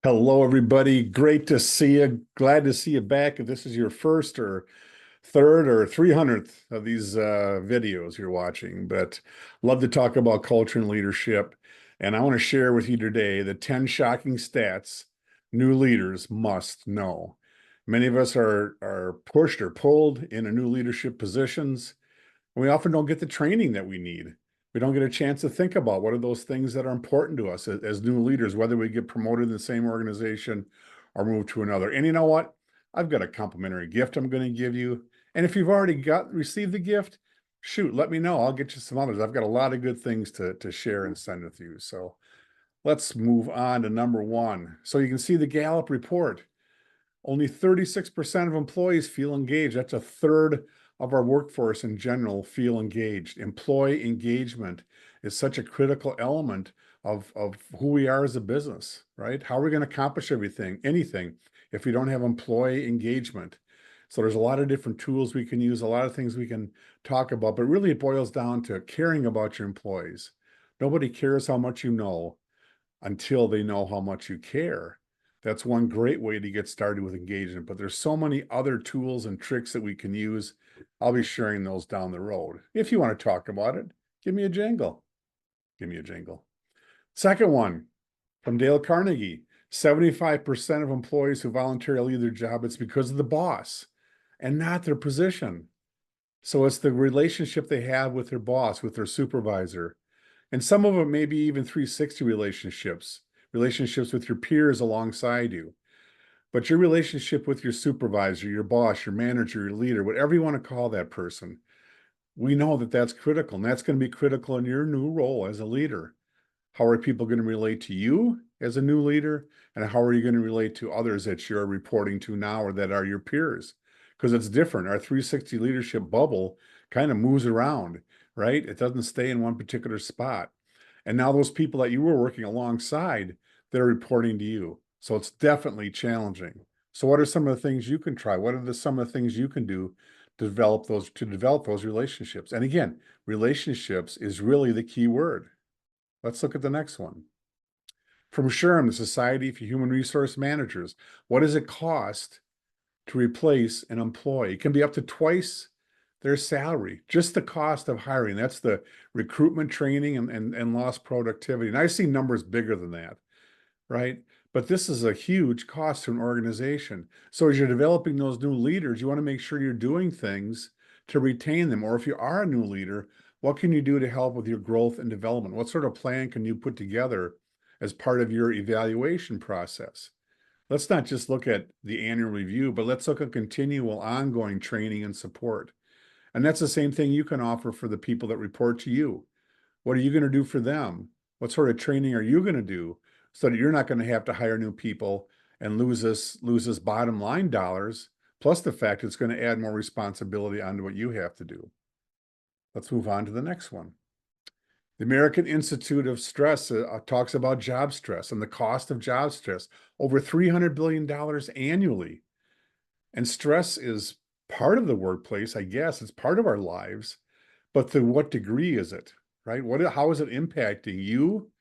Hello, everybody. Great to see you. Glad to see you back. If this is your first or third or 300th of these videos you're watching, but love to talk about culture and leadership. And I want to share with you today the 10 shocking stats new leaders must know. Many of us are pushed or pulled into new leadership positions. We often don't get the training that we need. We don't get a chance to think about what are those things that are important to us as new leaders, whether we get promoted in the same organization or move to another. And you know what? I've got a complimentary gift I'm going to give you. And if you've already received the gift, shoot, let me know. I'll get you some others. I've got a lot of good things to share and send with you. So let's move on to number one. So you can see the Gallup report. Only 36% of employees feel engaged. That's a third of our workforce in general feel engaged. Employee engagement is such a critical element of who we are as a business, right? How are we going to accomplish anything, if we don't have employee engagement? So there's a lot of different tools we can use, a lot of things we can talk about, but really it boils down to caring about your employees. Nobody cares how much you know until they know how much you care. That's one great way to get started with engagement, but there's so many other tools and tricks that we can use. I'll be sharing those down the road. If you want to talk about it, give me a jingle. Give me a jingle. Second one from Dale Carnegie. 75% of employees who voluntarily leave their job, it's because of the boss and not their position. So it's the relationship they have with their boss, with their supervisor. And some of them may be even 360 relationships with your peers alongside you. But your relationship with your supervisor, your boss, your manager, your leader, whatever you want to call that person, we know that that's critical. And that's going to be critical in your new role as a leader. How are people going to relate to you as a new leader? And how are you going to relate to others that you're reporting to now or that are your peers? Because it's different. Our 360 leadership bubble kind of moves around, right? It doesn't stay in one particular spot. And now those people that you were working alongside, they're reporting to you. So it's definitely challenging. So what are some of the things you can try? What are some of the things you can do to develop those relationships? And again, relationships is really the key word. Let's look at the next one. From SHRM, the Society for Human Resource Managers, what does it cost to replace an employee? It can be up to twice their salary, just the cost of hiring. That's the recruitment training and lost productivity. And I see numbers bigger than that, right? But this is a huge cost to an organization. So as you're developing those new leaders, you want to make sure you're doing things to retain them. Or if you are a new leader, what can you do to help with your growth and development? What sort of plan can you put together as part of your evaluation process? Let's not just look at the annual review, but let's look at continual ongoing training and support. And that's the same thing you can offer for the people that report to you. What are you going to do for them? What sort of training are you going to do so that you're not going to have to hire new people and lose this bottom line dollars, plus the fact it's going to add more responsibility onto what you have to do. Let's move on to the next one. The American Institute of Stress talks about job stress and the cost of job stress, over $300 billion annually. And stress is part of the workplace, I guess. It's part of our lives. But to what degree is it, right? How is it impacting you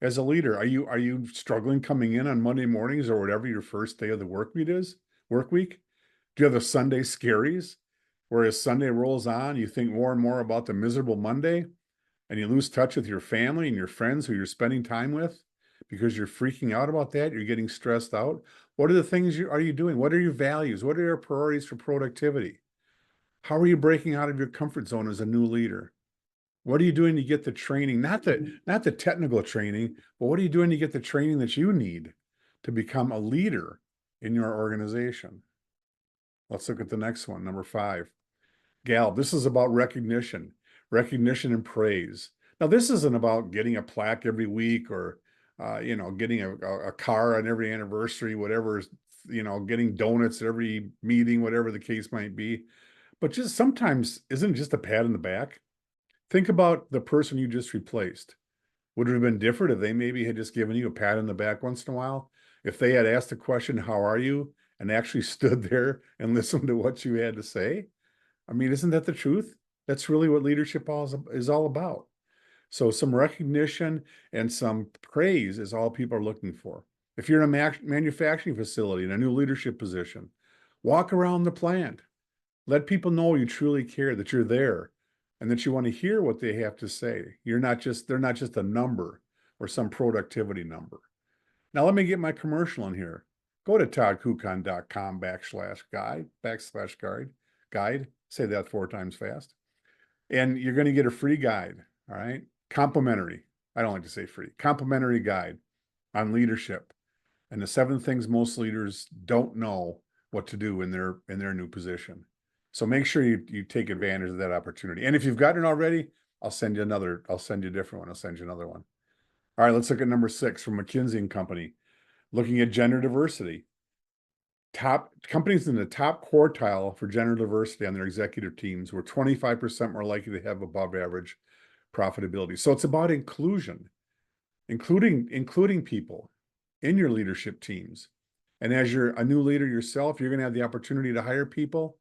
as a leader? Are you struggling coming in on Monday mornings or whatever your first day of the work week? Do you have the Sunday scaries? Where as Sunday rolls on, you think more and more about the miserable Monday and you lose touch with your family and your friends who you're spending time with because you're freaking out about that. You're getting stressed out. What are the things are you doing? What are your values? What are your priorities for productivity? How are you breaking out of your comfort zone as a new leader? What are you doing to get the training, not the technical training, but what are you doing to get the training that you need to become a leader in your organization? Let's look at the next one, number 5. Gal, this is about recognition and praise. Now, this isn't about getting a plaque every week or, getting a car on every anniversary, whatever, getting donuts at every meeting, whatever the case might be. But just sometimes, isn't it just a pat on the back? Think about the person you just replaced. Would it have been different if they maybe had just given you a pat on the back once in a while? If they had asked the question, how are you? And actually stood there and listened to what you had to say? I mean, isn't that the truth? That's really what leadership is all about. So some recognition and some praise is all people are looking for. If you're in a manufacturing facility in a new leadership position, walk around the plant. Let people know you truly care, that you're there, and that you want to hear what they have to say. They're not just a number or some productivity number. Now let me get my commercial in here. Go to toddkukan.com/guide. Say that 4 times fast. And you're going to get a free guide. All right. Complimentary. I don't like to say free. Complimentary guide on leadership and the 7 things most leaders don't know what to do in their new position. So make sure you take advantage of that opportunity. And if you've gotten it already, I'll send you a different one. I'll send you another one. All right, let's look at number 6 from McKinsey and Company, looking at gender diversity. Top companies in the top quartile for gender diversity on their executive teams were 25% more likely to have above average profitability. So it's about inclusion, including people in your leadership teams. And as you're a new leader yourself, you're going to have the opportunity to hire people,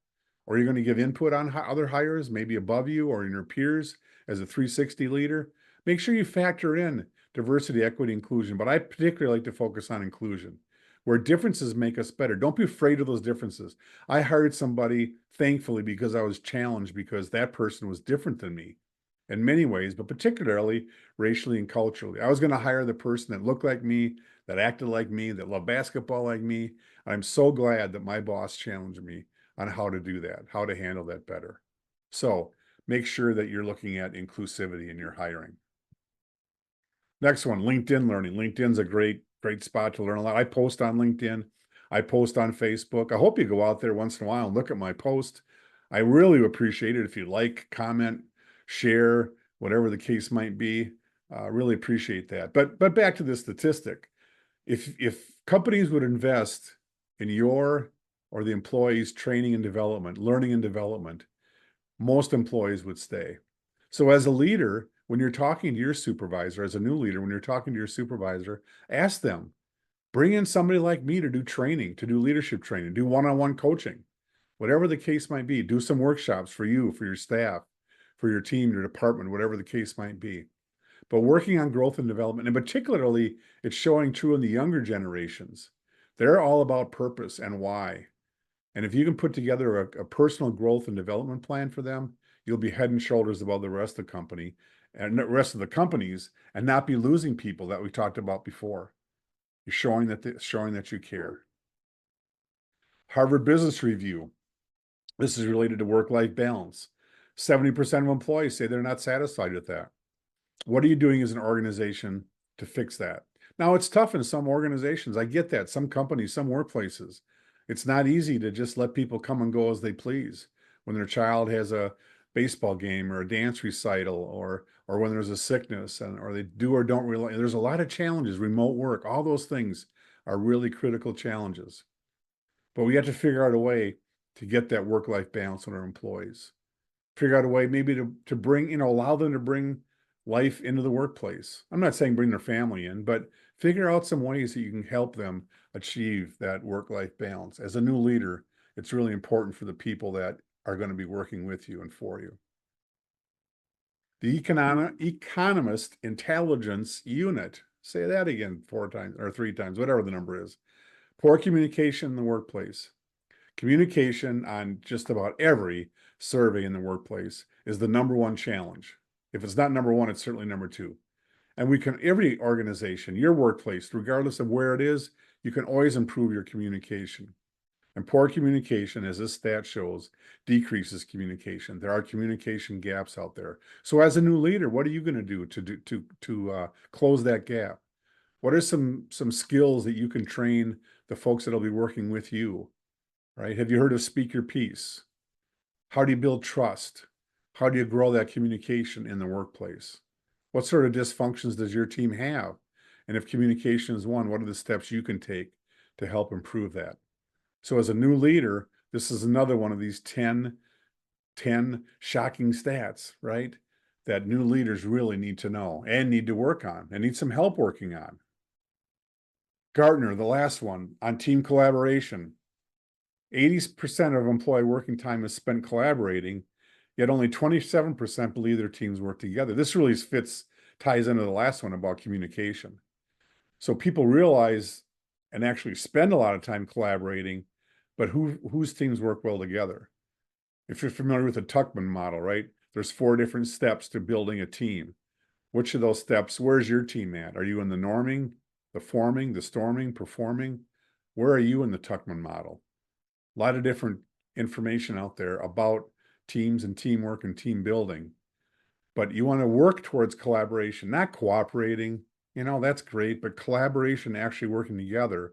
or you're going to give input on other hires, maybe above you or in your peers as a 360 leader. Make sure you factor in diversity, equity, inclusion. But I particularly like to focus on inclusion, where differences make us better. Don't be afraid of those differences. I hired somebody, thankfully, because I was challenged because that person was different than me in many ways, but particularly racially and culturally. I was going to hire the person that looked like me, that acted like me, that loved basketball like me. I'm so glad that my boss challenged me on how to do that, how to handle that better. So make sure that you're looking at inclusivity in your hiring. Next one, LinkedIn learning. LinkedIn's a great spot to learn a lot. I post on LinkedIn. I post on Facebook. I hope you go out there once in a while and look at my post. I really appreciate it if you like, comment, share, whatever the case might be. Really appreciate that. But back to the statistic. If companies would invest in your or the employees' training and development, learning and development, most employees would stay. So as a leader, when you're talking to your supervisor, as a new leader, when you're talking to your supervisor, ask them, bring in somebody like me to do training, to do leadership training, do one-on-one coaching, whatever the case might be. Do some workshops for you, for your staff, for your team, your department, whatever the case might be. But working on growth and development, and particularly it's showing true in the younger generations. They're all about purpose and why. And if you can put together a personal growth and development plan for them, you'll be head and shoulders above the rest of the company and the rest of the companies, and not be losing people that we talked about before. You're showing that you care. Harvard Business Review. This is related to work-life balance. 70% of employees say they're not satisfied with that. What are you doing as an organization to fix that? Now, it's tough in some organizations. I get that. Some companies, some workplaces. It's not easy to just let people come and go as they please when their child has a baseball game or a dance recital, or when there's a sickness, or they do or don't realize. There's a lot of challenges, remote work, all those things are really critical challenges. But we have to figure out a way to get that work-life balance with our employees. Figure out a way maybe to bring, allow them to bring life into the workplace. I'm not saying bring their family in, but figure out some ways that you can help them achieve that work-life balance. As a new leader, it's really important for the people that are going to be working with you and for you. The Economist Intelligence Unit. Say that again 4 times or 3 times, whatever the number is. Poor communication in the workplace. Communication on just about every survey in the workplace is the #1 challenge. If it's not #1, it's certainly #2. And every organization, your workplace, regardless of where it is, you can always improve your communication. And poor communication, as this stat shows, decreases communication. There are communication gaps out there. So as a new leader, what are you going to do to close that gap? What are some skills that you can train the folks that'll be working with you? Right? Have you heard of speak your piece? How do you build trust? How do you grow that communication in the workplace? What sort of dysfunctions does your team have? And if communication is one, what are the steps you can take to help improve that? So as a new leader, this is another one of these 10 shocking stats, right? That new leaders really need to know and need to work on and need some help working on. Gartner, the last one, on team collaboration. 80% of employee working time is spent collaborating, yet only 27% believe their teams work together. This really ties into the last one about communication. So people realize and actually spend a lot of time collaborating, but whose teams work well together. If you're familiar with the Tuckman model, right? There's 4 different steps to building a team. Which of those steps, where's your team at? Are you in the norming, the forming, the storming, performing? Where are you in the Tuckman model? A lot of different information out there about teams and teamwork and team building. But you want to work towards collaboration, not cooperating. That's great, but collaboration, actually working together.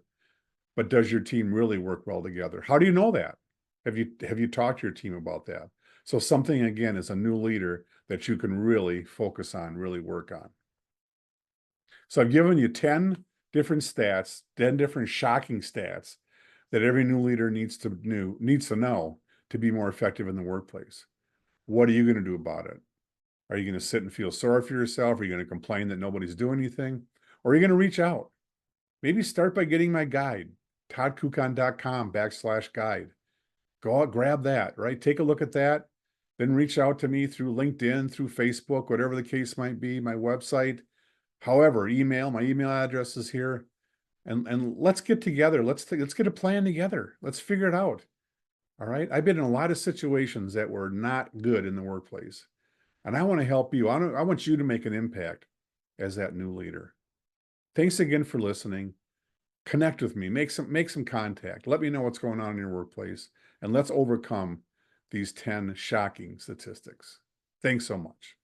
But does your team really work well together? How do you know that? Have you talked to your team about that? So something, again, as a new leader that you can really focus on, really work on. So I've given you 10 different stats, 10 different shocking stats that every new leader needs to know to be more effective in the workplace. What are you going to do about it? Are you going to sit and feel sorry for yourself? Are you going to complain that nobody's doing anything? Or are you going to reach out? Maybe start by getting my guide, toddkukan.com/guide. Go out, grab that, right? Take a look at that. Then reach out to me through LinkedIn, through Facebook, whatever the case might be, my website. However, my email address is here. And let's get together. Let's get a plan together. Let's figure it out. All right. I've been in a lot of situations that were not good in the workplace. And I want to help you. I want you to make an impact as that new leader. Thanks again for listening. Connect with me. Make some contact. Let me know what's going on in your workplace. And let's overcome these 10 shocking statistics. Thanks so much.